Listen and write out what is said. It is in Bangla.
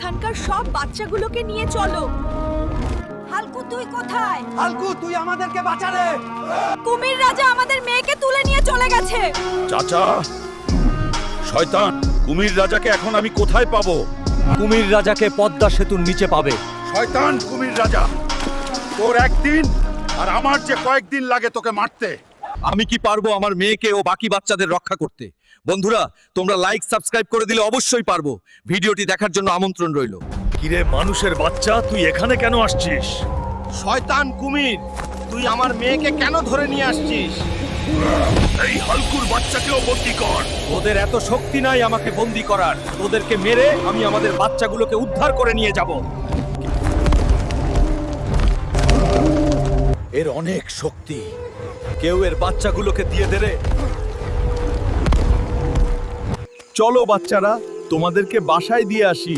এখানকার সব বাচ্চাগুলোকে নিয়ে চলো। হালকু তুই কোথায়? হালকু তুই আমাদেরকে বাঁচা রে। কুমির রাজা আমাদের মেয়েকে তুলে নিয়ে চলে গেছে। চাচা, শয়তান কুমির রাজাকে এখন আমি কোথায় পাবো? কুমির রাজাকে পদ্মা সেতুর নিচে পাবে। শয়তান কুমির রাজা, তোর একদিন আর আমার যে কয়েকদিন লাগে তোকে মারতে। আমি কি পারবো আমার মেয়েকে ও বাকি বাচ্চাদের রক্ষা করতে? বন্ধুরা, তোমরা লাইক সাবস্ক্রাইব করে দিলে অবশ্যই পারবো। ভিডিওটি দেখার জন্য আমন্ত্রণ রইল। কিরে মানুষের বাচ্চা, তুই এখানে কেন আসছিস? শয়তান কুমির, তুই আমার মেয়েকে কেন ধরে নিয়ে আসছিস? এই হালকুর বাচ্চাকেও বন্দি কর। ওদের এত শক্তি নাই আমাকে বন্দি করার। ওদেরকে মেরে আমি আমাদের বাচ্চাগুলোকে উদ্ধার করে নিয়ে যাব। এর অনেক শক্তি। কেউ এর বাচ্চাগুলোকে দিয়ে দে রে। চলো বাচ্চারা, তোমাদেরকে বাসায় দিয়ে আসি।